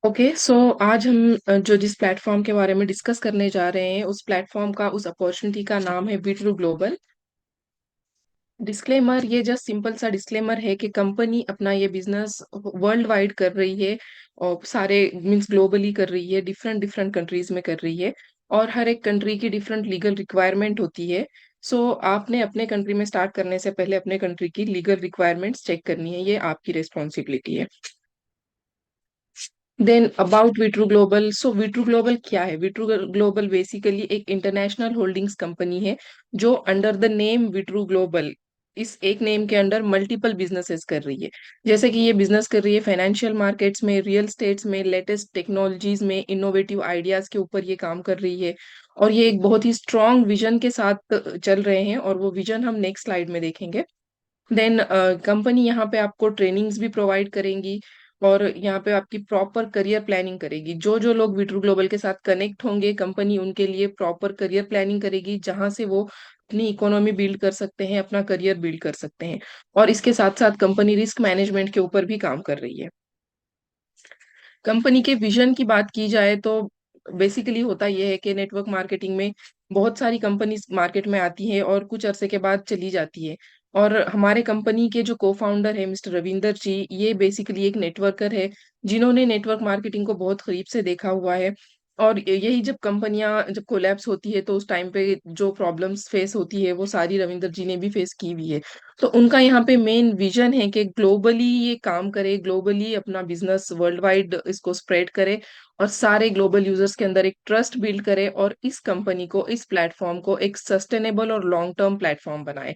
Okay so आज हम जो जिस प्लेटफॉर्म के बारे में डिस्कस करने जा रहे हैं उस प्लेटफॉर्म का उस अपॉर्चुनिटी का नाम है बिट्रू ग्लोबल। डिस्क्लेमर, ये जस्ट सिंपल सा डिस्क्लेमर है कि कंपनी अपना ये बिजनेस वर्ल्ड वाइड कर रही है और सारे मींस ग्लोबली कर रही है, डिफरेंट डिफरेंट कंट्रीज में कर रही है और हर एक कंट्री की डिफरेंट लीगल रिक्वायरमेंट होती है। सो आपने अपने कंट्री में स्टार्ट करने से पहले अपने कंट्री की लीगल रिक्वायरमेंट्स चेक करनी है, ये आपकी रिस्पॉन्सिबिलिटी है। Then about Vitru Global, so Vitru Global क्या है? विट्रू ग्लोबल बेसिकली एक इंटरनेशनल होल्डिंग्स कंपनी है जो under the name Vitru Global is एक नेम के अंडर मल्टीपल बिजनेसेस कर रही है। जैसे कि ये बिजनेस कर रही है फाइनेंशियल मार्केट्स में, रियल स्टेट्स में, लेटेस्ट टेक्नोलॉजीज में, इनोवेटिव आइडियाज के ऊपर ये काम कर रही है। और ये एक बहुत ही स्ट्रॉन्ग विजन के साथ चल रहे हैं और वो विजन हम नेक्स्ट स्लाइड में देखेंगे। देन कंपनी यहाँ पे आपको ट्रेनिंग्स भी प्रोवाइड करेंगी और यहाँ पे आपकी प्रॉपर करियर प्लानिंग करेगी। जो जो लोग विट्रू ग्लोबल के साथ कनेक्ट होंगे, कंपनी उनके लिए प्रॉपर करियर प्लानिंग करेगी जहां से वो अपनी इकोनॉमी बिल्ड कर सकते हैं, अपना करियर बिल्ड कर सकते हैं। और इसके साथ साथ कंपनी रिस्क मैनेजमेंट के ऊपर भी काम कर रही है। कंपनी के विजन की बात की जाए तो बेसिकली होता यह है कि नेटवर्क मार्केटिंग में बहुत सारी कंपनीज मार्केट में आती हैं और कुछ अरसे के बाद चली जाती है। और हमारे कंपनी के जो को फाउंडर है मिस्टर रविंदर जी, ये बेसिकली एक नेटवर्कर है जिन्होंने नेटवर्क मार्केटिंग को बहुत करीब से देखा हुआ है। और यही जब कंपनियां जब कोलैप्स होती है तो उस टाइम पे जो प्रॉब्लम्स फेस होती है वो सारी रविंदर जी ने भी फेस की हुई है। तो उनका यहाँ पे मेन विजन है कि ग्लोबली ये काम करे, ग्लोबली अपना बिजनेस वर्ल्ड वाइड इसको स्प्रेड करे और सारे ग्लोबल यूजर्स के अंदर एक ट्रस्ट बिल्ड करे और इस कंपनी को, इस प्लेटफॉर्म को एक सस्टेनेबल और लॉन्ग टर्म प्लेटफॉर्म बनाए,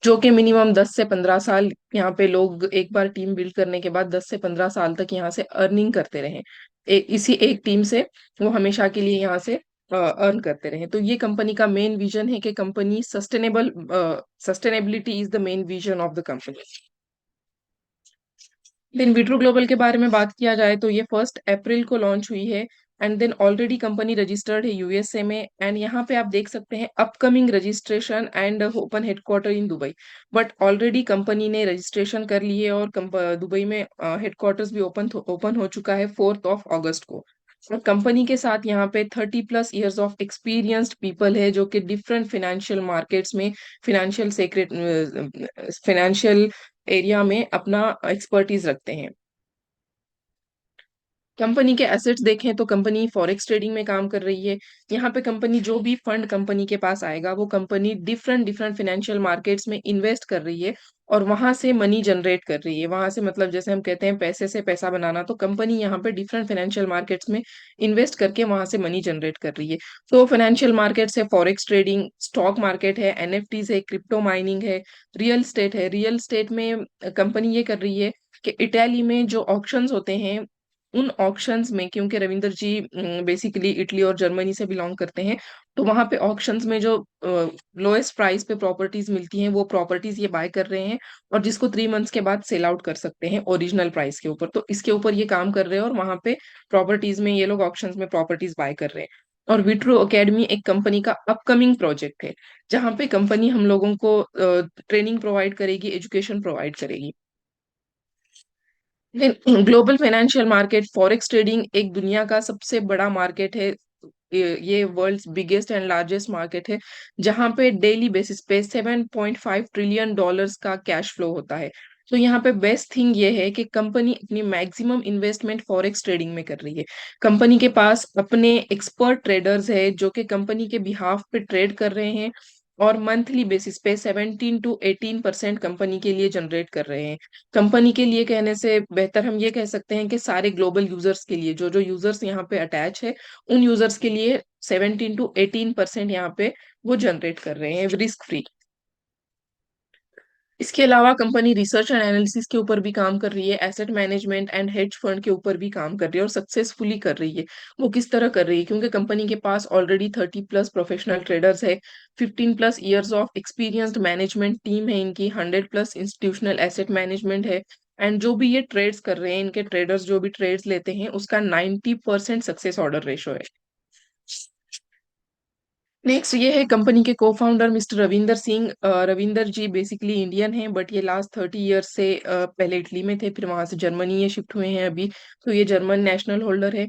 जो कि मिनिमम 10 से 15 साल यहाँ पे लोग एक बार टीम बिल्ड करने के बाद 10 से 15 साल तक यहाँ से अर्निंग करते रहे। इसी एक टीम से वो हमेशा के लिए यहाँ से अर्न करते रहे। तो ये कंपनी का मेन विजन है कि company sustainability is the main vision of the company. Then Vitro global के बारे में बात किया जाए तो ये 1 अप्रैल को लॉन्च हुई है and then already company registered है यूएसए में। एंड यहाँ पे आप देख सकते हैं upcoming registration and open headquarter in Dubai. But already company ने रजिस्ट्रेशन कर ली है और दुबई में हेडक्वार्टर्स भी ओपन हो चुका है 4 अगस्त को। और कंपनी के साथ यहाँ पे 30+ ईयर्स ऑफ एक्सपीरियंस्ड पीपल है जो कि डिफरेंट फिनेंशियल मार्केट्स में, फिनेंशियल सेक्रेट फिनेंशियल एरिया में अपना एक्सपर्टीज रखते हैं। कंपनी के एसेट्स देखें तो कंपनी फॉरेक्स ट्रेडिंग में काम कर रही है। यहाँ पे कंपनी जो भी फंड कंपनी के पास आएगा वो company different different financial markets में इन्वेस्ट कर रही है और वहां से मनी जनरेट कर रही है। वहां से मतलब जैसे हम कहते हैं पैसे से पैसा बनाना, तो कंपनी यहाँ पे डिफरेंट फाइनेंशियल मार्केट्स में इन्वेस्ट करके वहां से मनी जनरेट कर रही है। तो फाइनेंशियल मार्केट्स है, फॉरेक्स ट्रेडिंग, स्टॉक मार्केट है, एनएफटीज है, क्रिप्टो माइनिंग है, रियल स्टेट है। रियल स्टेट में कंपनी ये कर रही है कि इटाली में जो ऑक्शंस होते हैं उन ऑक्शंस में, क्योंकि रविंदर जी बेसिकली इटली और जर्मनी से बिलोंग करते हैं, तो वहां पे ऑक्शंस में जो लोएस्ट प्राइस पे प्रॉपर्टीज मिलती हैं वो प्रॉपर्टीज ये बाय कर रहे हैं और जिसको 3 मंथ्स के बाद सेल आउट कर सकते हैं ओरिजिनल प्राइस के ऊपर। तो इसके ऊपर ये काम कर रहे हैं और वहां पे प्रॉपर्टीज में ये लोग ऑक्शंस में प्रॉपर्टीज बाय कर रहे हैं। और विट्रो एकेडमी एक कंपनी का अपकमिंग प्रोजेक्ट है जहां पे कंपनी हम लोगों को ट्रेनिंग प्रोवाइड करेगी, एजुकेशन प्रोवाइड करेगी। Global financial market, forex trading एक दुनिया का सबसे बड़ा मार्केट है। ये world's biggest and largest market है जहां पे डेली बेसिस पे $7.5 ट्रिलियन का कैश फ्लो होता है। तो यहाँ पे बेस्ट थिंग ये है कि कंपनी अपनी मैक्सिमम इन्वेस्टमेंट फॉरेक्स ट्रेडिंग में कर रही है। कंपनी के पास अपने एक्सपर्ट ट्रेडर्स है जो कि कंपनी के बिहाफ पे ट्रेड कर रहे हैं और मंथली बेसिस पे 17 to 18% कंपनी के लिए जनरेट कर रहे हैं। कंपनी के लिए कहने से बेहतर हम ये कह सकते हैं कि सारे ग्लोबल यूजर्स के लिए, जो जो यूजर्स यहाँ पे अटैच है उन यूजर्स के लिए 17 to 18% यहाँ पे वो जनरेट कर रहे हैं रिस्क फ्री। इसके अलावा कंपनी रिसर्च एंड एनालिसिस के ऊपर भी काम कर रही है, asset management and hedge fund के ऊपर भी काम कर रही है और सक्सेसफुली कर रही है। वो किस तरह कर रही है? क्योंकि कंपनी के पास ऑलरेडी 30+ प्रोफेशनल ट्रेडर्स है, 15+ years of experienced management team है इनकी, 100+ इंस्टीट्यूशनल एसेट मैनेजमेंट है। एंड जो भी ये ट्रेड्स कर रहे हैं, इनके ट्रेडर्स जो भी ट्रेड्स लेते हैं उसका 90% सक्सेस ऑर्डर रेशो है। नेक्स्ट ये है कंपनी के को फाउंडर मिस्टर रविंदर सिंह। रविंदर जी बेसिकली इंडियन हैं, बट ये लास्ट 30 ईयर्स से पहले इटली में थे, फिर वहां से जर्मनी ये शिफ्ट हुए हैं अभी। तो ये जर्मन नेशनल होल्डर है।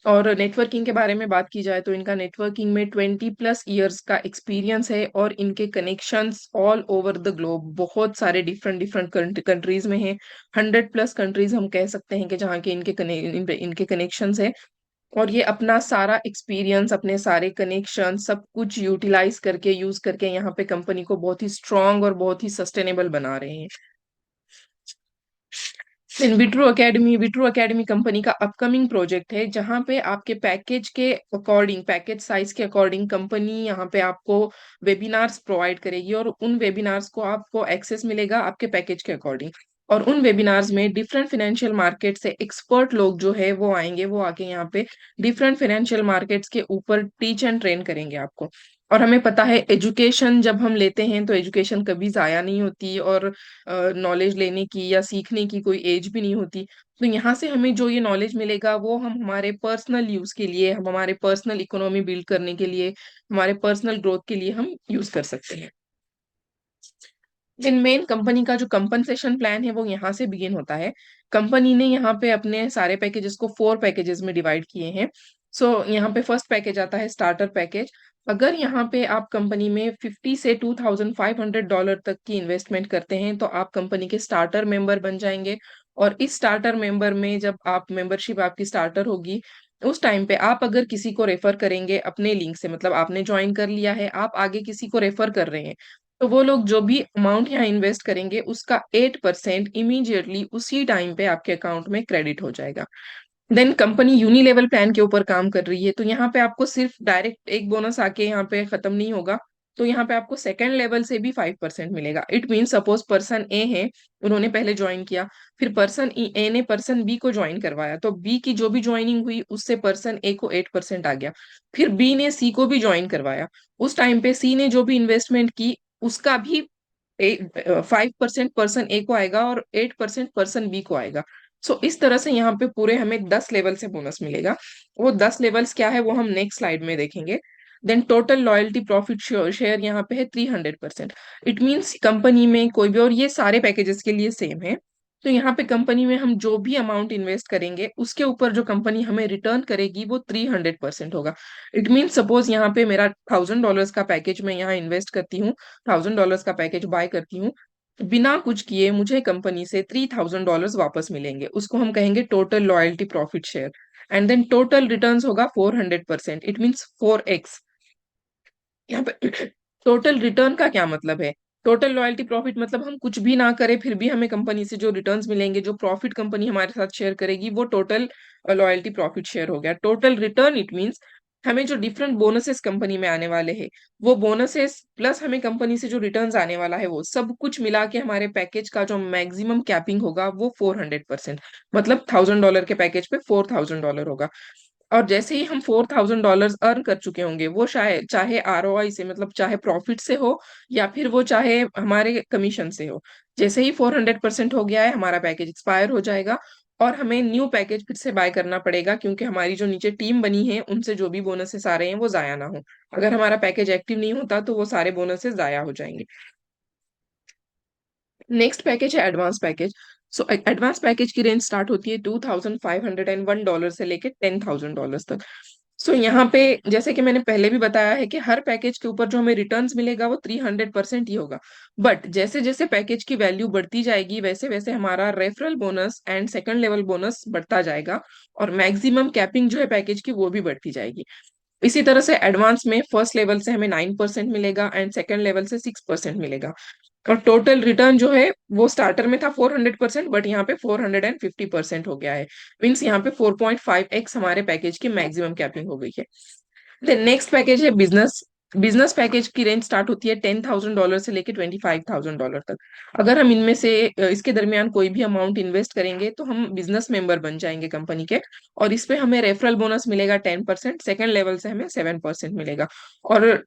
और नेटवर्किंग के बारे में बात की जाए तो इनका नेटवर्किंग में 20+ ईयर्स का एक्सपीरियंस है, और इनके connections all over the globe बहुत सारे डिफरेंट डिफरेंट कंट्रीज में हैं। 100+ कंट्रीज हम कह सकते हैं कि जहाँ के इनके कनेक्शंस है। और ये अपना सारा एक्सपीरियंस, अपने सारे कनेक्शन सब कुछ यूटिलाइज करके यूज करके यहाँ पे कंपनी को बहुत ही स्ट्रांग और बहुत ही सस्टेनेबल बना रहे हैं। देन विट्रो एकेडमी कंपनी का अपकमिंग प्रोजेक्ट है, जहां पे आपके पैकेज के अकॉर्डिंग, पैकेज साइज के अकॉर्डिंग कंपनी यहाँ पे आपको वेबिनार्स प्रोवाइड करेगी, और उन वेबिनार्स को आपको एक्सेस मिलेगा आपके पैकेज के अकॉर्डिंग। और उन वेबिनार्स में डिफरेंट फाइनेंशियल मार्केट से एक्सपर्ट लोग जो है वो आएंगे, वो आके यहाँ पे डिफरेंट फाइनेंशियल मार्केट्स के ऊपर टीच एंड ट्रेन करेंगे आपको। और हमें पता है एजुकेशन जब हम लेते हैं तो एजुकेशन कभी जाया नहीं होती, और नॉलेज लेने की या सीखने की कोई एज भी नहीं होती। तो यहाँ से हमें जो ये नॉलेज मिलेगा वो हम हमारे पर्सनल यूज के लिए, हम हमारे पर्सनल इकोनॉमी बिल्ड करने के लिए, हमारे पर्सनल ग्रोथ के लिए हम यूज कर सकते हैं। इन मेन कंपनी का जो कंपनसेशन प्लान है वो यहाँ से बिगिन होता है। कंपनी ने यहाँ पे अपने सारे पैकेजेस को 4 पैकेजेस में डिवाइड किए हैं। यहाँ पे फर्स्ट पैकेज आता है स्टार्टर पैकेज। अगर यहाँ पे आप कंपनी में 50 से $2,500 तक की इन्वेस्टमेंट करते हैं तो आप कंपनी के स्टार्टर मेंबर बन जाएंगे। और इस स्टार्टर मेंबर में जब आप मेंबरशिप आपकी स्टार्टर होगी, उस टाइम पे आप अगर किसी को रेफर करेंगे अपने लिंक से, मतलब आपने ज्वाइन कर लिया है, आप आगे किसी को रेफर कर रहे हैं, तो वो लोग जो भी अमाउंट यहाँ इन्वेस्ट करेंगे उसका 8% इमीडिएटली उसी टाइम पे आपके अकाउंट में क्रेडिट हो जाएगा। देन कंपनी यूनिलेवल प्लान के ऊपर काम कर रही है, तो यहाँ पे आपको सिर्फ डायरेक्ट एक बोनस आके यहाँ पे खत्म नहीं होगा। तो यहाँ पे आपको सेकंड लेवल से भी 5% मिलेगा। इट मीन सपोज पर्सन ए है, उन्होंने पहले ज्वाइन किया, फिर पर्सन ए ने पर्सन बी को ज्वाइन करवाया, तो बी की जो भी ज्वाइनिंग हुई उससे पर्सन ए को 8% आ गया। फिर बी ने सी को भी ज्वाइन करवाया, उस टाइम पे सी ने जो भी इन्वेस्टमेंट की उसका भी 5% पर्सन ए को आएगा और 8% पर्सन बी को आएगा। इस तरह से यहाँ पे पूरे हमें 10 लेवल से बोनस मिलेगा। वो 10 लेवल्स क्या है वो हम नेक्स्ट स्लाइड में देखेंगे। Then total loyalty profit share यहाँ पे है 300%। इट मीन्स कंपनी में कोई भी, और ये सारे पैकेजेस के लिए सेम है, तो यहाँ पे कंपनी में हम जो भी अमाउंट इन्वेस्ट करेंगे उसके ऊपर जो कंपनी हमें रिटर्न करेगी वो 300% होगा। इट मीन्स सपोज यहाँ पे मेरा $1,000 का पैकेज मैं यहाँ इन्वेस्ट करती हूँ, $1,000 का पैकेज बाय करती हूँ, बिना कुछ किए मुझे कंपनी से $3,000 वापस मिलेंगे, उसको हम कहेंगे total loyalty profit share. And then total returns होगा 400%, इट मीन्स 4x। यहाँ पे टोटल रिटर्न का क्या मतलब है? टोटल लॉयल्टी प्रॉफिट मतलब हम कुछ भी ना करें फिर भी हमें कंपनी से जो रिटर्न्स मिलेंगे, जो प्रॉफिट कंपनी हमारे साथ शेयर करेगी, वो टोटल लॉयल्टी प्रॉफिट शेयर हो गया। टोटल रिटर्न इट मीन्स हमें जो डिफरेंट बोनसेस कंपनी में आने वाले हैं, वो बोनसेस प्लस हमें कंपनी से जो रिटर्न्स आने वाला है, वो सब कुछ मिला के हमारे पैकेज का जो मैक्सिमम कैपिंग होगा वो 400%, मतलब $1,000 के पैकेज पे $4,000 होगा। और जैसे ही हम $4,000 अर्न कर चुके होंगे, वो शायद चाहे आरओआई से, मतलब चाहे प्रॉफिट से हो या फिर वो चाहे हमारे कमीशन से हो, जैसे ही 400% हो गया है हमारा पैकेज एक्सपायर हो जाएगा, और हमें न्यू पैकेज फिर से बाय करना पड़ेगा, क्योंकि हमारी जो नीचे टीम बनी है उनसे जो भी बोनसेस आ रहे हैं वो जाया ना हो। अगर हमारा पैकेज एक्टिव नहीं होता तो वो सारे बोनसेस जाया हो जाएंगे। नेक्स्ट पैकेज है एडवांस पैकेज। एडवांस पैकेज की रेंज स्टार्ट होती है $2,501 से लेके $10,000 तक। यहाँ पे जैसे कि मैंने पहले भी बताया है कि हर पैकेज के ऊपर जो हमें रिटर्न्स मिलेगा वो 300% ही होगा। बट जैसे जैसे पैकेज की वैल्यू बढ़ती जाएगी वैसे वैसे हमारा referral bonus and second level bonus बढ़ता जाएगा, और मैक्सिमम कैपिंग जो है पैकेज की वो भी बढ़ती जाएगी। इसी तरह से एडवांस में फर्स्ट लेवल से हमें 9% मिलेगा एंड सेकंड लेवल से 6% मिलेगा। और टोटल रिटर्न जो है वो स्टार्टर में था 400%, बट यहाँ पे 450% हो गया है। मीन्स यहाँ पे 4.5x हमारे पैकेज की मैक्सिमम कैपिंग हो गई है। देन नेक्स्ट पैकेज है बिजनेस। बिजनेस पैकेज की रेंज स्टार्ट होती है $10,000 से लेके $25,000 तक। अगर हम इनमें से इसके दरमियान कोई भी अमाउंट इन्वेस्ट करेंगे तो हम बिजनेस मेंबर बन जाएंगे कंपनी के, और इस पे हमें रेफरल बोनस मिलेगा 10%, सेकेंड लेवल से हमें 7% मिलेगा। और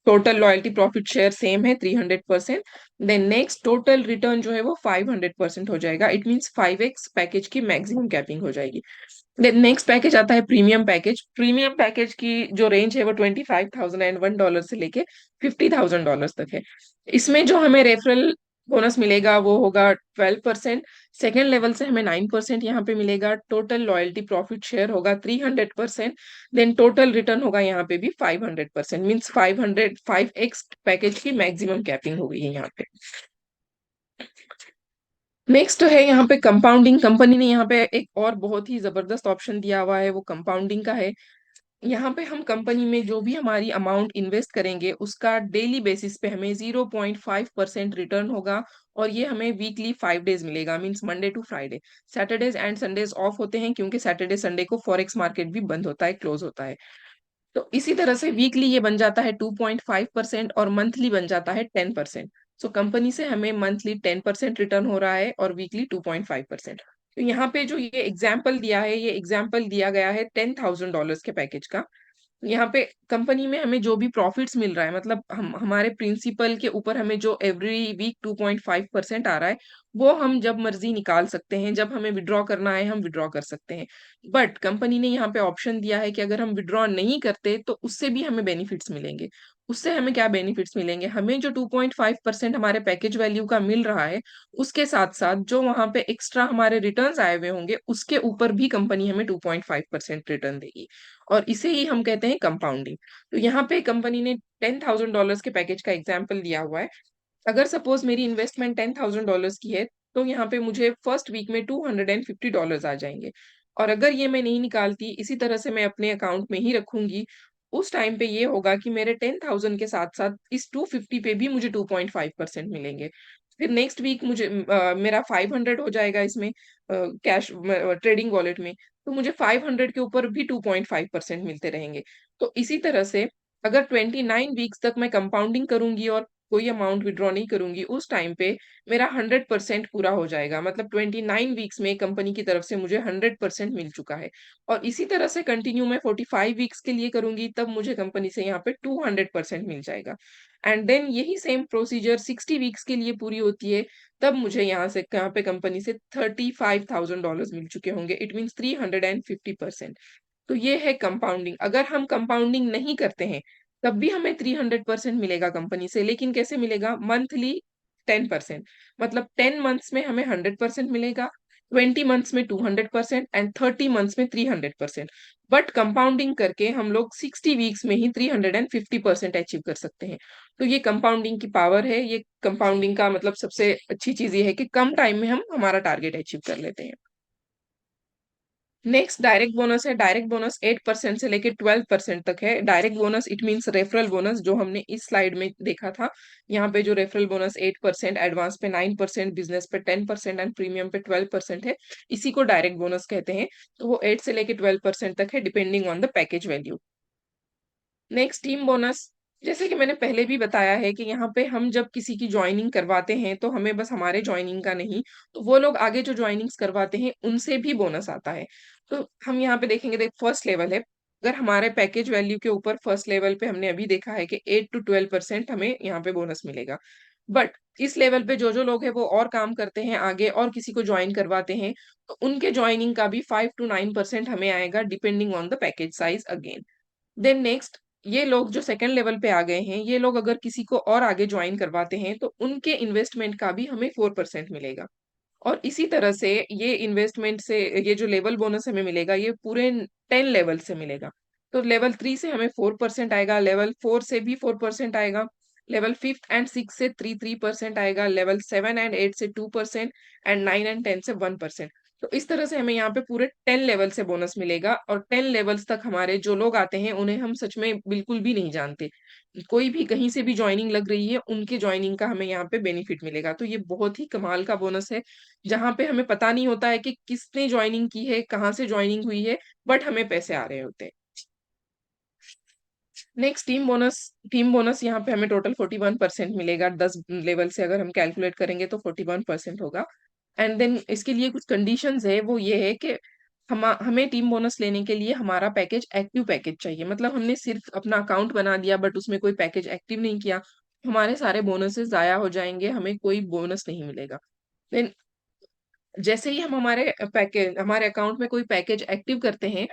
total loyalty profit share same है 300%। देन नेक्स्ट टोटल रिटर्न जो है वो 500% हो जाएगा। इट मीन्स 5x पैकेज की मैक्सिमम कैपिंग हो जाएगी। देन नेक्स्ट पैकेज आता है प्रीमियम पैकेज। प्रीमियम पैकेज की जो रेंज है वो $25,001 से लेके $50,000 तक है। इसमें जो हमें रेफरल बोनस मिलेगा वो होगा 12%। सेकेंड लेवल से हमें 9% यहाँ पे मिलेगा। टोटल लॉयल्टी प्रॉफिट शेयर होगा 300%। देन टोटल रिटर्न होगा यहाँ पे भी 500%, मीन्स 5x पैकेज की मैक्सिमम कैपिंग होगी यहाँ पे। नेक्स्ट है यहाँ पे कंपाउंडिंग। कंपनी ने यहाँ पे एक और बहुत ही जबरदस्त ऑप्शन दिया हुआ है, वो कंपाउंडिंग का है। यहाँ पे हम कंपनी में जो भी हमारी अमाउंट इन्वेस्ट करेंगे उसका डेली बेसिस पे हमें 0.5% रिटर्न होगा। और ये हमें वीकली 5 डेज मिलेगा, means Monday to Friday. Saturdays and Sundays off होते हैं क्योंकि सैटरडे संडे को फॉरेक्स मार्केट भी बंद होता है, क्लोज होता है। तो इसी तरह से वीकली ये बन जाता है 2.5% और मंथली बन जाता है 10%। सो कंपनी से हमें मंथली 10% रिटर्न हो रहा है और वीकली 2.5%। तो यहाँ पे जो ये एग्जाम्पल दिया है, ये एग्जाम्पल दिया गया है $10,000 के पैकेज का। यहाँ पे कंपनी में हमें जो भी प्रॉफिट्स मिल रहा है, मतलब हम हमारे प्रिंसिपल के ऊपर हमें जो एवरी वीक 2.5% आ रहा है, वो हम जब मर्जी निकाल सकते हैं। जब हमें विड्रॉ करना है हम विड्रॉ कर सकते हैं। बट कंपनी ने यहाँ पे ऑप्शन दिया है कि अगर हम विड्रॉ नहीं करते तो उससे भी हमें बेनिफिट्स मिलेंगे। उससे हमें क्या बेनिफिट्स मिलेंगे, हमें जो 2.5% हमारे पैकेज वैल्यू का मिल रहा है, उसके साथ साथ जो वहां पे एक्स्ट्रा हमारे रिटर्न्स आए हुए होंगे उसके ऊपर भी कंपनी हमें 2.5% रिटर्न देगी। और इसे ही हम कहते हैं कंपाउंडिंग। तो यहाँ पे कंपनी ने $10,000 के पैकेज का एग्जाम्पल दिया हुआ है। अगर सपोज मेरी इन्वेस्टमेंट $10,000 की है, तो यहाँ पे मुझे फर्स्ट वीक में $250 आ जाएंगे। और अगर ये मैं नहीं निकालती, इसी तरह से मैं अपने अकाउंट में ही रखूंगी, उस टाइम पे ये होगा कि मेरे 10,000 के साथ साथ इस 250 पे भी मुझे 2.5% मिलेंगे। फिर नेक्स्ट वीक मुझे मेरा 500 हो जाएगा इसमें, कैश ट्रेडिंग वॉलेट में। तो मुझे 500 के ऊपर भी 2.5% मिलते रहेंगे। तो इसी तरह से अगर 29 वीक्स तक मैं कंपाउंडिंग करूंगी और कोई अमाउंट विड्रॉ नहीं करूंगी, उस टाइम पे मेरा 100% पूरा हो जाएगा। मतलब 29 वीक्स में कंपनी की तरफ से मुझे 100% मिल चुका है। और इसी तरह से कंटिन्यू मैं 45 वीक्स के लिए करूंगी, तब मुझे कंपनी से यहाँ पे 200% मिल जाएगा। एंड देन यही सेम प्रोसीजर 60 वीक्स के लिए पूरी होती है, तब मुझे यहाँ पे कंपनी से $35,000 मिल चुके होंगे। It means 350%। तो ये है कंपाउंडिंग। अगर हम कंपाउंडिंग नहीं करते हैं तब भी हमें 300% मिलेगा कंपनी से, लेकिन कैसे मिलेगा, मंथली 10%। मतलब 10 मंथ्स में हमें 100% मिलेगा, 20 मंथ्स में 200% एंड 30 मंथ्स में 300%। बट कंपाउंडिंग करके हम लोग 60 वीक्स में ही 350% अचीव कर सकते हैं। तो ये कंपाउंडिंग की पावर है। ये कंपाउंडिंग का मतलब सबसे अच्छी चीज ये है कि कम टाइम में हम हमारा टारगेट अचीव कर लेते हैं। नेक्स्ट डायरेक्ट बोनस है। डायरेक्ट बोनस 8% से लेके 12% तक है। Direct bonus it means referral bonus, जो हमने इस स्लाइड में देखा था। यहाँ पे जो रेफरल बोनस 8%, एडवांस पे 9%, बिजनेस पे 10% एंड प्रीमियम पे 12% है, इसी को डायरेक्ट बोनस कहते हैं। तो वो 8 से लेके 12% तक है, depending on the package value. Next team bonus. जैसे कि मैंने पहले भी बताया है कि यहाँ पे हम जब किसी की ज्वाइनिंग करवाते हैं तो हमें बस हमारे ज्वाइनिंग का नहीं, तो वो लोग आगे जो ज्वाइनिंग्स करवाते हैं उनसे भी बोनस आता है। तो हम यहाँ पे देखेंगे, देख फर्स्ट लेवल है। अगर हमारे पैकेज वैल्यू के ऊपर फर्स्ट लेवल पे हमने अभी देखा है कि 8 to 12% हमें यहाँ पे बोनस मिलेगा। बट इस लेवल पे जो जो लोग हैं वो और काम करते हैं आगे और किसी को ज्वाइन करवाते हैं, तो उनके ज्वाइनिंग का भी 5 to 9% हमें आएगा, depending on the package size again. Then next, ये लोग जो सेकंड लेवल पे आ गए हैं, ये लोग अगर किसी को और आगे ज्वाइन करवाते हैं तो उनके इन्वेस्टमेंट का भी हमें 4% मिलेगा। और इसी तरह से ये इन्वेस्टमेंट से ये जो लेवल बोनस हमें मिलेगा, ये पूरे 10 लेवल से मिलेगा। तो लेवल 3 से हमें 4% आएगा, लेवल 4 से भी 4% आएगा, लेवल 5th एंड 6th से 3% आएगा, लेवल 7 एंड 8 से 2% एंड 9 एंड 10 से 1%। तो इस तरह से हमें यहाँ पे पूरे 10 लेवल से बोनस मिलेगा। और 10 लेवल्स तक हमारे जो लोग आते हैं उन्हें हम सच में बिल्कुल भी नहीं जानते। कोई भी कहीं से भी ज्वाइनिंग लग रही है, उनके ज्वाइनिंग का हमें यहाँ पे बेनिफिट मिलेगा। तो ये बहुत ही कमाल का बोनस है, जहाँ पे हमें पता नहीं होता है कि किसने ज्वाइनिंग की है, कहाँ से ज्वाइनिंग हुई है, बट हमें पैसे आ रहे होते हैं। Next team bonus. Team bonus यहाँ पे हमें टोटल 41% मिलेगा। 10 लेवल से अगर हम कैलकुलेट करेंगे तो 41% होगा। एंड देन इसके लिए कुछ कंडीशंस है, वो ये है कि हमें टीम बोनस लेने के लिए हमारा पैकेज एक्टिव पैकेज चाहिए। मतलब हमने सिर्फ अपना अकाउंट बना दिया बट उसमें कोई पैकेज एक्टिव नहीं किया, हमारे सारे बोनसेस जाया हो जाएंगे, हमें कोई बोनस नहीं मिलेगा। देन जैसे ही हम हमारे अकाउंट में कोई पैकेज एक्टिव करते हैं,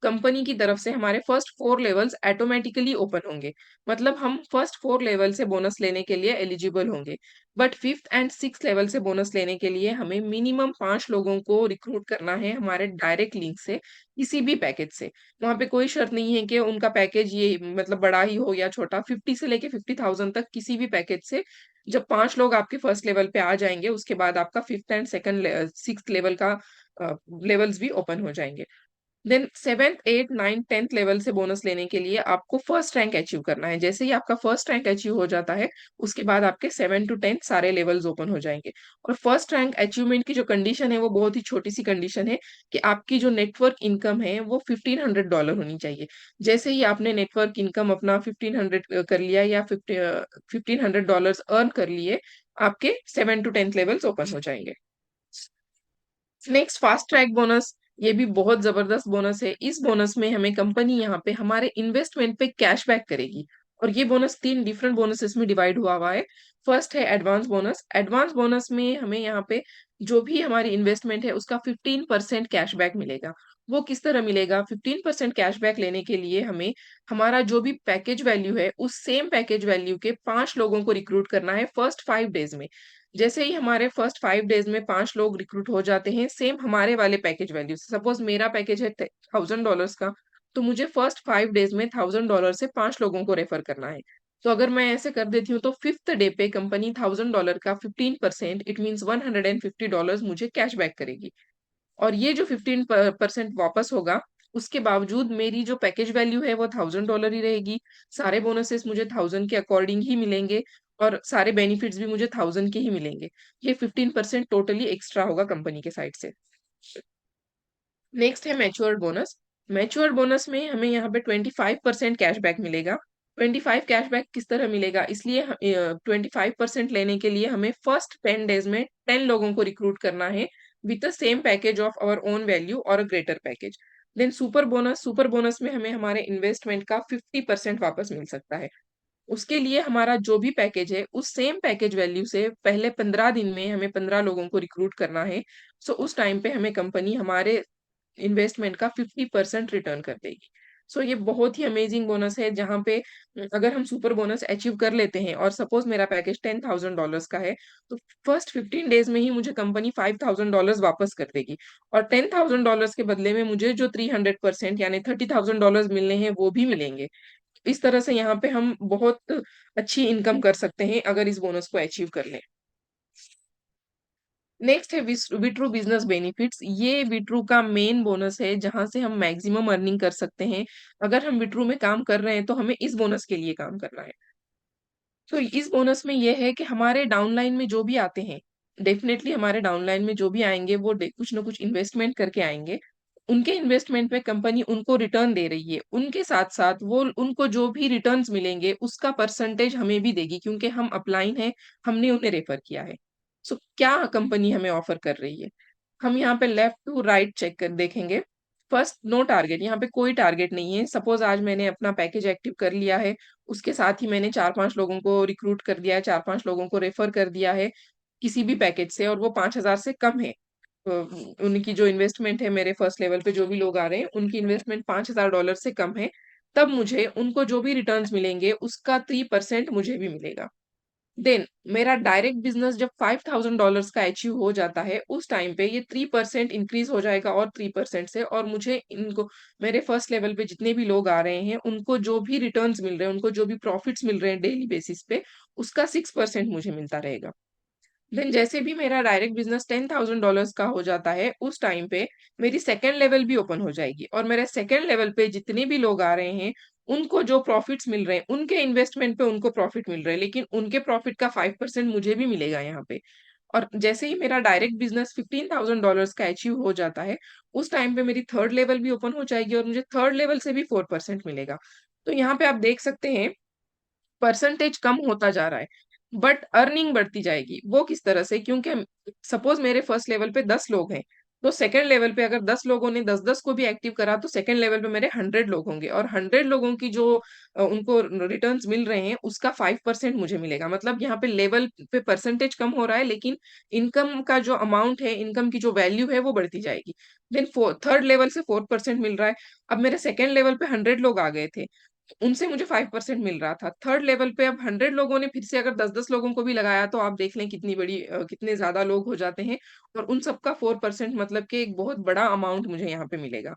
कंपनी की तरफ से हमारे फर्स्ट 4 लेवल्स ऑटोमैटिकली ओपन होंगे। मतलब हम फर्स्ट 4 लेवल से बोनस लेने के लिए एलिजिबल होंगे। But 5th and 6th level से बोनस लेने के लिए हमें मिनिमम 5 लोगों को रिक्रूट करना है हमारे डायरेक्ट लिंक से, किसी भी पैकेज से। वहाँ पे कोई शर्त नहीं है कि उनका पैकेज ये मतलब बड़ा ही हो या छोटा, 50 से लेके 50,000 तक किसी भी पैकेज से जब 5 लोग आपके फर्स्ट लेवल पे आ जाएँगे, उसके बाद आपका 5th एंड 6th लेवल का लेवल्स भी ओपन हो जाएँगे। Then 7th, 8th, 9th, 10th level से बोनस लेने के लिए आपको फर्स्ट रैंक अचीव करना है। जैसे ही आपका फर्स्ट रैंक अचीव हो जाता है, उसके बाद आपके 7 टू 10 सारे लेवल्स ओपन हो जाएँगे। और फर्स्ट रैंक अचीवमेंट की जो कंडीशन है, वो बहुत ही छोटी-सी कंडीशन है कि आपकी जो नेटवर्क इनकम है, वो $1500 होनी चाहिए। जैसे ही आपने नेटवर्क इनकम अपना 1500 कर लिया या $1500 अर्न कर लिए, आपके 7 टू 10th लेवल्स ओपन हो जाएँगे। नेक्स्ट फास्ट ट्रैक बोनस, ये भी बहुत ज़बरदस्त बोनस है। इस बोनस में हमें कंपनी यहाँ पे हमारे इन्वेस्टमेंट पे कैशबैक करेगी और ये बोनस 3 डिफरेंट बोनसेस में डिवाइड हुआ है। फर्स्ट है एडवांस बोनस। एडवांस बोनस में हमें यहाँ पे जो भी हमारी इन्वेस्टमेंट है उसका 15% कैशबैक मिलेगा। वो किस तरह मिलेगा? 15% कैशबैक लेने के लिए हमें हमारा जो भी पैकेज वैल्यू है, उस सेम पैकेज वैल्यू के 5 लोगों को रिक्रूट करना है फर्स्ट 5 डेज़ में। जैसे ही हमारे फर्स्ट 5 डेज़ में 5 लोग रिक्रूट हो जाते हैं, सेम हमारे वाले पैकेज वैल्यू से। सपोज़ मेरा पैकेज है $1000 का, तो मुझे फर्स्ट 5 डेज़ में $1000 से 5 लोगों को रेफर करना है। तो अगर मैं ऐसे कर देती हूँ, तो 5th डे पे कंपनी $1000 का 15% इट मीन्स $150 मुझे कैशबैक करेगी। और ये जो 15 परसेंट वापस होगा, उसके बावजूद मेरी जो पैकेज वैल्यू है वो $1000 ही रहेगी। सारे बोनसेस मुझे 1000 के अकॉर्डिंग ही मिलेंगे और सारे बेनिफिट्स भी मुझे 1000 के ही मिलेंगे। ये 15% टोटली एक्स्ट्रा होगा कंपनी के साइड से। नेक्स्ट है मैच्योर्ड बोनस। मैच्योर्ड बोनस में हमें यहाँ पे 25% कैशबैक मिलेगा। 25 कैशबैक किस तरह मिलेगा? इसलिए 25% लेने के लिए हमें फर्स्ट 10 डेज़ में 10 लोगों को रिक्रूट करना है with the same package of our own value और a greater package. Then super bonus में हमें हमारे इन्वेस्टमेंट का 50% वापस मिल सकता है। उसके लिए हमारा जो भी पैकेज है, उस सेम पैकेज वैल्यू से पहले 15 दिन में हमें 15 लोगों को रिक्रूट करना है। सो उस टाइम पे हमें कंपनी हमारे इन्वेस्टमेंट का 50% रिटर्न कर देगी। सो ये बहुत ही अमेजिंग बोनस है जहाँ पे अगर हम सुपर बोनस अचीव कर लेते हैं और सपोज़ मेरा पैकेज $10,000 का है, तो फर्स्ट 15 डेज़ में ही मुझे कंपनी $5000 वापस कर देगी और $10,000 के बदले में मुझे जो 300% यानी $30,000 मिलने हैं, वो भी मिलेंगे। इस तरह से यहाँ पे हम बहुत अच्छी इनकम कर सकते हैं अगर इस बोनस को अचीव कर लें। नेक्स्ट है विट्रू बिज़नेस बेनिफिट्स। ये विट्रू का मेन बोनस है जहाँ से हम मैक्सिमम अर्निंग कर सकते हैं। अगर हम विट्रू में काम कर रहे हैं तो हमें इस बोनस के लिए काम करना है। तो इस बोनस में ये है कि हमारे डाउनलाइन में जो भी आते हैं, डेफ़िनेटली हमारे डाउनलाइन में जो भी आएँगे वो कुछ न कुछ इन्वेस्टमेंट करके आएँगे। उनके इन्वेस्टमेंट में कंपनी उनको रिटर्न दे रही है। उनके साथ-साथ वो उनको जो भी रिटर्न्स मिलेंगे उसका परसेंटेज हमें भी देगी क्योंकि हम अपलाइन हैं, हमने उन्हें रेफ़र किया है। सो क्या कंपनी हमें ऑफ़र कर रही है? हम यहाँ पे लेफ्ट टू राइट चेक कर देखेंगे। फर्स्ट नो टारगेट, यहाँ पे कोई टारगेट नहीं है। सपोज़ आज मैंने अपना पैकेज एक्टिव कर लिया है, उसके साथ ही मैंने 4-5 लोगों को रिक्रूट कर दिया है, 4-5 लोगों को रेफ़र कर दिया है, किसी भी पैकेज से और वो 5000 से कम है। अ, उनकी जो इन्वेस्टमेंट है मेरे फर्स्ट लेवल पे जो भी लोग आ रहे हैं, उनकी इन्वेस्टमेंट $5000 से कम है, तब मुझे उनको जो भी रिटर्न्स मिलेंगे, उसका 3% मुझे भी मिलेगा। देन मेरा डायरेक्ट बिज़नेस जब $5000 का अचीव हो जाता है, उस टाइम पे ये 3% इंक्रीज़ हो जाएगा और 3% से और मुझे इनको मेरे फर्स्ट लेवल पे जितने भी लोग आ रहे हैं, उनको जो भी रिटर्न्स मिल रहे हैं, उनको जो भी प्रॉफिट्स मिल रहे हैं डेली बेसिस पे, उसका 6% मुझे मिलता रहेगा। देन जैसे भी मेरा डायरेक्ट बिज़नेस $10,000 का हो जाता है, उस टाइम पे मेरी सेकंड लेवल भी ओपन हो जाएगी और मेरे सेकंड लेवल पे जितने भी लोग आ रहे हैं, उनको जो प्रॉफिट्स मिल रहे हैं, उनके इन्वेस्टमेंट पे उनको प्रॉफिट मिल रहा है, लेकिन उनके प्रॉफिट का 5% मुझे भी मिलेगा यहाँ पे। और जैसे ही मेरा डायरेक्ट बिज़नेस $15,000 का अचीव हो जाता है, उस टाइम पे मेरी थर्ड लेवल भी ओपन हो जाएगी और मुझे थर्ड लेवल से भी 4% मिलेगा। तो यहाँ पे आप देख सकते हैं परसेंटेज कम होता जा रहा है, बट अर्निंग बढ़ती जाएगी। वो किस तरह से? क्योंकि सपोज़ मेरे फर्स्ट लेवल पे 10 लोग हैं, तो सेकंड लेवल पे अगर 10 लोगों ने 10-10 को भी एक्टिव करा तो सेकंड लेवल पे मेरे 100 लोग होंगे और 100 लोगों की जो उनको रिटर्न्स मिल रहे हैं उसका 5% मुझे मिलेगा। मतलब यहाँ पे लेवल पे परसेंटेज कम हो रहा है लेकिन इनकम का जो अमाउंट है, इनकम की जो वैल्यू है वो बढ़ती जाएगी। देन थर्ड लेवल से 4% मिल रहा है। अब मेरे सेकंड लेवल पे 100 लोग आ गए थे। उनसे मुझे 5% मिल रहा था। थर्ड लेवल पे अब 100 लोगों ने फिर से अगर 10-10 लोगों को भी लगाया तो आप देख लें कितनी बड़ी कितने ज़्यादा लोग हो जाते हैं और उन सबका 4% मतलब कि एक बहुत बड़ा अमाउंट मुझे यहाँ पे मिलेगा।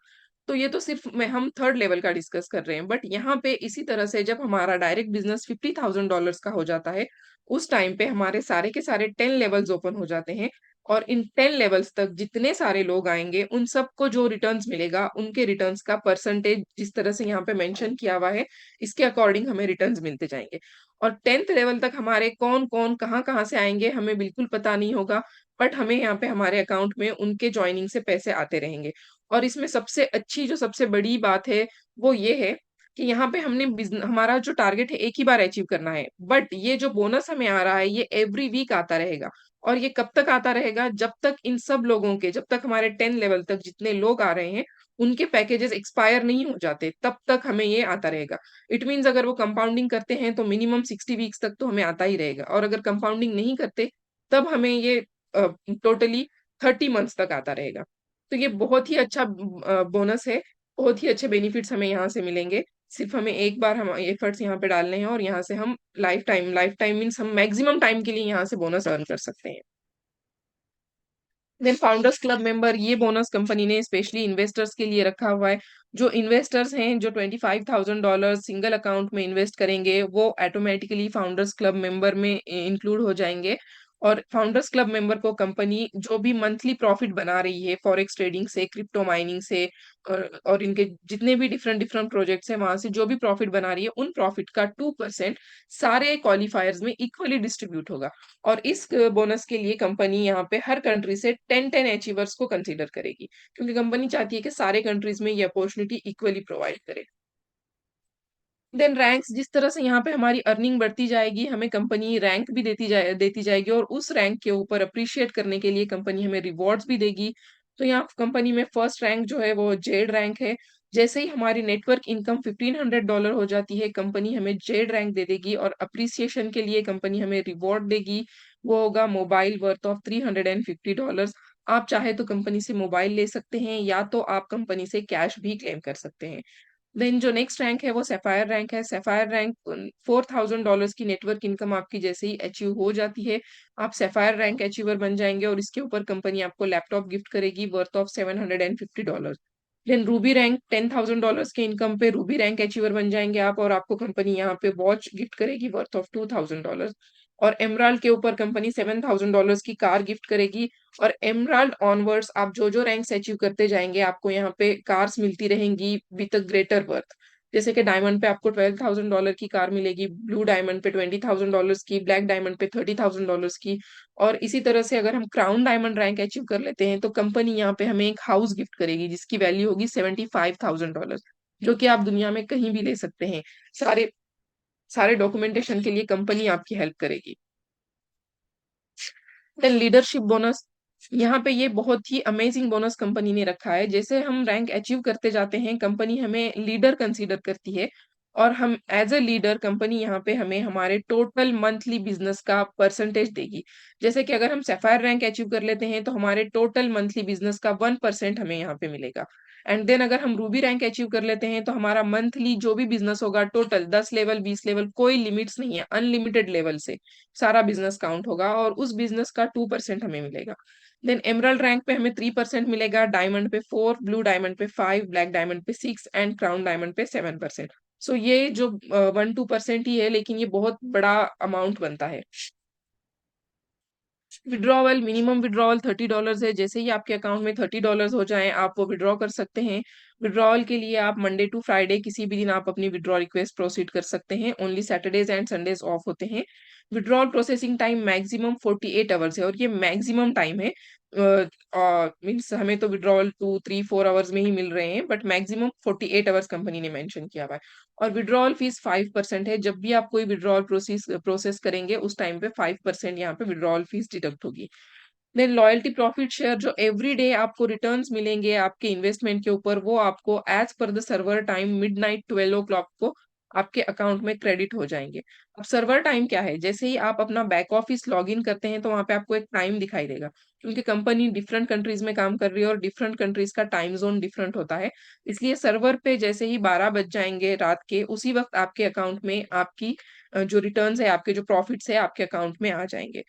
तो ये तो सिर्फ़ मैं हम थर्ड लेवल का डिस्कस कर रहे हैं। बट यहाँ पे इसी तरह से जब हमारा डायरेक्ट बिज़नेस $50,000 का हो जाता है, उस टाइम पे हमारे सारे के सारे 10 लेवल्स ओपन हो जाते हैं और इन 10 लेवल्स तक जितने सारे लोग आएँगे, उन सबको जो रिटर्न्स मिलेगा, उनके रिटर्न्स का परसेंटेज जिस तरह से यहाँ पे मेंशन किया हुआ है, इसके अकॉर्डिंग हमें रिटर्न्स मिलते जाएँगे। और 10th लेवल तक हमारे कौन-कौन, कहाँ-कहाँ से आएँगे, हमें बिल्कुल पता नहीं होगा। बट हमें यहाँ पे हमारे अकाउंट में उनके जॉइनिंग से पैसे आते रहेंगे। और इसमें सबसे अच्छी जो सबसे बड़ी बात है, वो ये है कि यहाँ पे हमने हमारा जो टारगेट है एक ही बार अचीव करना है। बट ये जो बोनस हमें आ रहा है, ये एवरी वीक आता रहेगा। और ये कब तक आता रहेगा? जब तक इन सब लोगों के जब तक हमारे 10 लेवल तक जितने लोग आ रहे हैं, उनके पैकेजेज़ एक्सपायर नहीं हो जाते, तब तक हमें ये आता रहेगा। इट मीन्स अगर वो कंपाउंडिंग करते हैं तो मिनिमम 60 वीक्स तक तो हमें आता ही रहेगा और अगर कंपाउंडिंग नहीं करते, तब हमें ये अ, टोटली 30 मंथ्स तक आता रहेगा। तो ये बहुत ही अच्छा बोनस है, बहुत ही अच्छे बेनिफिट्स हमें यहाँ से मिलेंगे। सिर्फ़ हमें एक बार हम एफर्ट्स यहाँ पे डालने हैं और यहाँ से हम लाइफ टाइम मीन्स हम मैक्सिमम टाइम के लिए यहाँ से बोनस अर्न कर सकते हैं। देन फाउंडर्स क्लब मेंबर ये बोनस कंपनी ने स्पेशली इन्वेस्टर्स के लिए रखा हुआ है। जो इन्वेस्टर्स हैं जो $25,000 सिंगल अकाउंट में इन्वेस्ट करेंगे वो ऑटोमेटिकली फाउंडर्स क्लब मेंबर में इंक्लूड हो जाएँगे। और फाउंडर्स क्लब मेंबर को कंपनी जो भी मंथली प्रॉफिट बना रही है फॉरेक्स ट्रेडिंग से, क्रिप्टो माइनिंग से और इनके जितने भी डिफरेंट डिफरेंट प्रोजेक्ट्स हैं वहाँ से जो भी प्रॉफिट बना रही है उन प्रॉफिट का 2% सारे क्वालिफायर्स में इक्वली डिस्ट्रीब्यूट होगा। और इस बोनस के लिए कंपनी यहाँ पे हर कंट्री से 10-10 अचीवर्स को कंसीडर करेगी, क्योंकि कंपनी चाहती है कि सारे कंट्रीज़ में ये अपॉर्च्युनिटी इक्वली प्रोवाइड करे। देन रैंक्स जिस तरह से यहाँ पे हमारी अर्निंग बढ़ती जाएगी, हमें कंपनी रैंक भी देती जाएगी और उस रैंक के ऊपर एप्रिशिएट करने के लिए कंपनी हमें रिवॉर्ड्स भी देगी। तो यहाँ कंपनी में फर्स्ट रैंक जो है वो जेड रैंक है। जैसे ही हमारी नेटवर्क इनकम $1500 हो जाती है, कंपनी हमें जेड रैंक दे देगी और एप्रिसिएशन के लिए कंपनी हमें रिवॉर्ड देगी। वो होगा मोबाइल वर्थ ऑफ $350। आप चाहे तो कंपनी से मोबाइल ले सकते हैं या तो आप कंपनी से कैश भी क्लेम कर सकते हैं। देन जो नेक्स्ट रैंक है वो सैफायर रैंक है। सैफायर रैंक $4000 की नेटवर्क इनकम आपकी जैसे ही अचीव हो जाती है, आप सैफायर रैंक अचीवर बन जाएँगे और इसके ऊपर कंपनी आपको लैपटॉप गिफ्ट करेगी worth of $750। Then ruby rank $10,000 के इनकम पे रूबी रैंक अचीवर बन जाएँगे आप और आपको कंपनी यहाँ पे वॉच गिफ्ट करेगी वर्थ ऑफ $2000। और एमराल्ड के ऊपर कंपनी $7000 की कार गिफ्ट करेगी और एमराल्ड ऑनवर्ड्स आप जो-जो रैंक्स अचीव करते जाएँगे, आपको यहाँ पे कार्स मिलती रहेंगी विथ अ ग्रेटर वर्थ। जैसे कि डायमंड पे आपको $12,000 की कार मिलेगी, ब्लू डायमंड पे $20,000 की, ब्लैक डायमंड पे $30,000 की और इसी तरह से अगर हम क्राउन डायमंड रैंक अचीव कर लेते हैं, तो कंपनी यहाँ पे हमें एक हाउस गिफ्ट करेगी, जिसकी वैल्यू होगी $75,000 जो कि आप दुनिया में कहीं भी ले सकते हैं। सारे सारे डॉक्यूमेंटेशन के लिए कंपनी आपकी हेल्प करेगी। देन लीडरशिप बोनस यहाँ पे ये बहुत ही अमेजिंग बोनस कंपनी ने रखा है। जैसे हम रैंक अचीव करते जाते हैं, कंपनी हमें लीडर कंसीडर करती है और हम एज़ अ लीडर कंपनी यहाँ पे हमें हमारे टोटल मंथली बिज़नेस का परसेंटेज देगी। जैसे कि अगर हम सैफायर रैंक अचीव कर लेते हैं, तो हमारे टोटल मंथली बिज़नेस का 1% हमें यहाँ पे मिलेगा। एंड देन अगर हम रूबी रैंक अचीव कर लेते हैं, तो हमारा मंथली जो भी बिज़नेस होगा टोटल 10 लेवल, 20 लेवल कोई लिमिट्स नहीं है, अनलिमिटेड लेवल से सारा बिज़नेस काउंट होगा और उस बिज़नेस का 2% हमें मिलेगा। देन एमराल्ड रैंक पे हमें 3% मिलेगा, डायमंड पे 4, ब्लू डायमंड पे 5, ब्लैक डायमंड पे 6 एंड क्राउन डायमंड पे 7%। सो ये जो 1-2% ही है लेकिन ये बहुत बड़ा अमाउंट बनता है। विथड्रॉवल मिनिमम विथड्रॉवल $30 है। जैसे ही आपके अकाउंट में $30 हो जाएँ, आप वो विथड्रॉ कर सकते हैं। विथड्रॉवल के लिए आप मंडे टू फ्राइडे किसी भी दिन आप अपनी विथड्रॉ रिक्वेस्ट प्रोसीड कर सकते हैं। Only Saturdays and Sundays of होते हैं। Withdrawal processing time maximum 48 hours है और ये मैक्सिमम टाइम है। मीन्स हमें तो विथड्रॉवल 2, 3, 4 आवर्स में ही मिल रहे हैं बट मैक्सिमम 48 आवर्स कंपनी ने मेंशन किया हुआ है। और विथड्रॉवल फीस 5% है। जब भी आप कोई विथड्रॉवल प्रोसेस करेंगे उस टाइम पे 5% यहाँ पे विथड्रॉवल फीस डिडक्ट होगी। देन लॉयल्टी प्रॉफिट शेयर जो एवरी डे आपको रिटर्न्स मिलेंगे आपके इन्वेस्टमेंट के ऊपर, वो आपको as per the server time midnight 12 को आपके अकाउंट में क्रेडिट हो जाएँगे। अब सर्वर टाइम क्या है? जैसे ही आप अपना बैक ऑफिस लॉगिन करते हैं, तो वहाँ पे आपको एक टाइम दिखाई देगा, क्योंकि कंपनी डिफरेंट कंट्रीज़ में काम कर रही है और डिफरेंट कंट्रीज़ का टाइम ज़ोन डिफरेंट होता है। इसलिए सर्वर पे जैसे ही 12 बज जाएँगे रात के, उसी वक़्त आपके अकाउंट में आपकी जो रिटर्न्स है, आपके जो प्रॉफिट्स है, आपके अकाउंट में आ जाएँगे।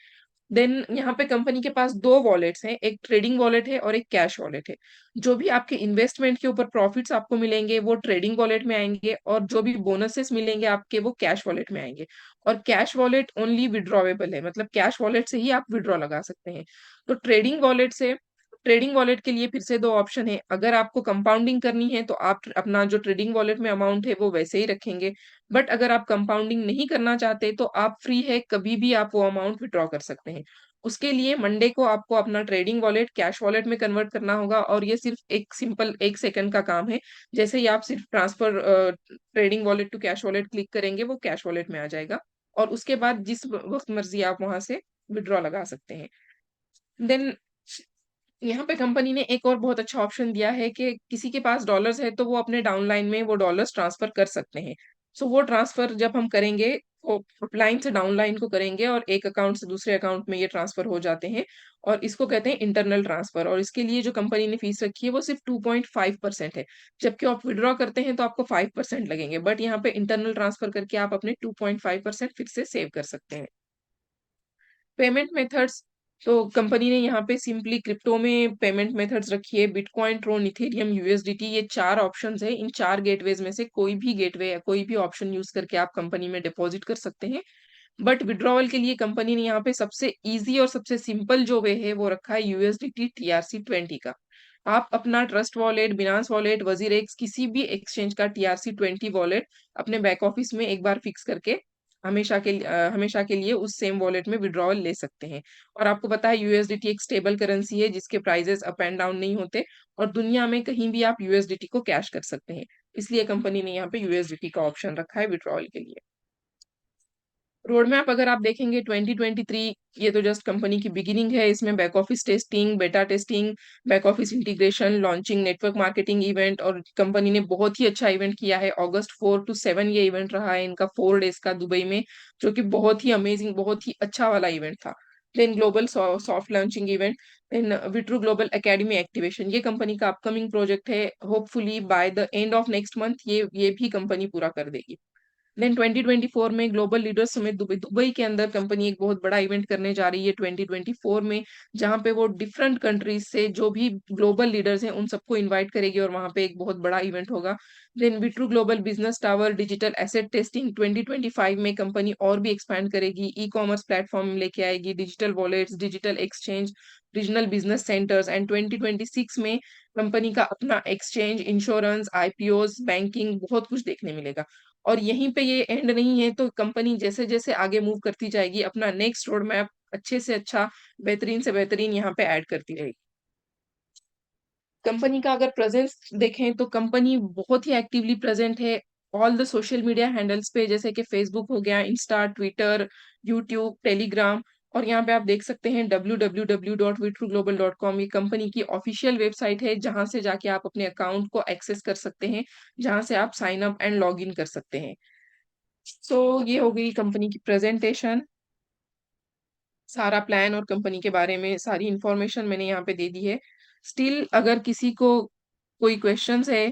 देन यहाँ पे कंपनी के पास 2 वॉलेट्स हैं, एक ट्रेडिंग वॉलेट है और एक कैश वॉलेट है। जो भी आपके इन्वेस्टमेंट के ऊपर प्रॉफिट्स आपको मिलेंगे, वो ट्रेडिंग वॉलेट में आएँगे और जो भी बोनसेस मिलेंगे आपके, वो कैश वॉलेट में आएँगे। और कैश वॉलेट ओनली विथड्रॉवेबल है, मतलब कैश वॉलेट से ही आप विथड्रॉ लगा सकते हैं। तो ट्रेडिंग वॉलेट के लिए फिर से 2 ऑप्शन है। अगर आपको कंपाउंडिंग करनी है, तो आप अपना जो ट्रेडिंग वॉलेट में अमाउंट है, वो वैसे ही रखेंगे। बट अगर आप कंपाउंडिंग नहीं करना चाहते, तो आप फ्री है, कभी भी आप वो अमाउंट विथड्रॉ कर सकते हैं। उसके लिए मंडे को आपको अपना ट्रेडिंग वॉलेट कैश वॉलेट में कन्वर्ट करना होगा और ये सिर्फ़ एक सिंपल 1 सेकंड का काम है। जैसे ही आप सिर्फ़ transfer trading wallet to cash wallet click करेंगे, वो कैश वॉलेट में आ जाएगा और उसके बाद जिस व वक़्त मर्ज़ी आप वहाँ से विथड्रॉ लगा सकते हैं। देन यहाँ पे कंपनी ने एक और बहुत अच्छा ऑप्शन दिया है कि किसी के पास डॉलर्स है, तो वो अपने डाउनलाइन में वो डॉलर्स ट्रांसफ़र कर सकते हैं। सो वो ट्रांसफ़र जब हम करेंगे, वो अपलाइन से डाउनलाइन को करेंगे और एक अकाउंट से दूसरे अकाउंट में ये ट्रांसफ़र हो जाते हैं और इसको कहते हैं इंटरनल ट्रांसफ़र और इसके लिए जो कंपनी ने फीस रखी है, वो सिर्फ़ 2.5% है। जबकि आप विथड्रॉ करते हैं, तो आपको 5% लगेंगे, बट यहाँ पे इंटरनल ट्रांसफ़र करके आप अपने 2.5% फिर से सेव कर सकते हैं। पेमेंट मेथड्स तो कंपनी ने यहाँ पे सिंपली क्रिप्टो में पेमेंट मेथड्स रखी है, बिटकॉइन, ट्रोन, इथेरियम, यूएसडीटी, ये 4 ऑप्शंस हैं। इन 4 गेटवेज़ में से कोई भी गेटवे या कोई भी ऑप्शन यूज़ करके आप कंपनी में डिपॉज़िट कर सकते हैं। बट विथड्रॉवल के लिए कंपनी ने यहाँ पे सबसे ईज़ी और सबसे सिंपल जो वे है, वो रखा है यूएसडीटी टीआरसी-20 का। आप अपना trust wallet, Binance wallet, WazirX किसी भी एक्सचेंज का टीआरसी-20 वॉलेट अपने बैक ऑफिस में एक बार फिक्स करके हमेशा के लिए उस सेम वॉलेट में विथड्रॉवल ले सकते हैं। और आपको पता है यूएसडीटी एक स्टेबल करेंसी है जिसके प्राइसेज़ अप एंड डाउन नहीं होते और दुनिया में कहीं भी आप यूएसडीटी को कैश कर सकते हैं। इसलिए कंपनी ने यहाँ पे यूएसडीटी का ऑप्शन रखा है विथड्रॉवल के लिए। रोड मैप अगर आप देखेंगे 2023, ये तो जस्ट कंपनी की बिगिनिंग है। इसमें बैक ऑफिस टेस्टिंग, बेटा testing, back office integration, launching, network marketing event और कंपनी ने बहुत ही अच्छा इवेंट किया है। अगस्त 4 टू 7 ये इवेंट रहा है इनका 4 डेज़ का दुबई में, जो कि बहुत ही अमेजिंग, बहुत ही अच्छा वाला इवेंट था। Then global soft launching event, then Vitru Global academy activation, ये कंपनी का अपकमिंग प्रोजेक्ट है। Hopefully by the end of next month ये भी कंपनी पूरा कर देगी। देन 2024 में global leaders summit Dubai Dubai के अंदर कंपनी एक बहुत बड़ा इवेंट करने जा रही है 2024 में, जहाँ पे वो डिफरेंट कंट्रीज से जो भी ग्लोबल लीडर्स हैं, उन सबको इनवाइट करेगी और वहाँ पे एक बहुत बड़ा इवेंट होगा। Then Vitru Global business tower digital asset testing 2025 में कंपनी और भी एक्सपैंड करेगी, ई-कॉमर्स प्लेटफॉर्म लेके आएगी, digital wallets, digital exchange, regional business centres and 2026 में कंपनी का अपना एक्सचेंज, इंश्योरेंस, आईपीओज, बैंकिंग बहुत कुछ देखने मिलेगा। और यहीं पे ये एंड नहीं है, तो कंपनी जैसे-जैसे आगे मूव करती जाएगी, अपना नेक्स्ट रोड मैप अच्छे से अच्छा, बेहतरीन से बेहतरीन यहाँ पे ऐड करती रहेगी। कंपनी का अगर प्रेज़ेंस देखें, तो कंपनी बहुत ही एक्टिवली प्रेज़ेंट है all the social media handles पे, जैसे कि फ़ेसबुक हो गया, इंस्टा, ट्विटर, यूट्यूब, टेलीग्राम और यहाँ पे आप देख सकते हैं www.vitroglobal.com, ये कंपनी की ऑफ़िशियल वेबसाइट है, जहाँ से जाके आप अपने अकाउंट को एक्सेस कर सकते हैं, जहाँ से आप साइन अप एंड लॉगिन कर सकते हैं। सो ये हो गई कंपनी की प्रेज़ेंटेशन, सारा प्लान और कंपनी के बारे में सारी इन्फॉर्मेशन मैंने यहाँ पे दे दी है। स्टिल अगर किसी को कोई क्वेश्चन्स है,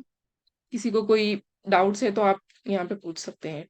किसी को कोई डाउट्स है, तो आप यहाँ पे पूछ सकते हैं।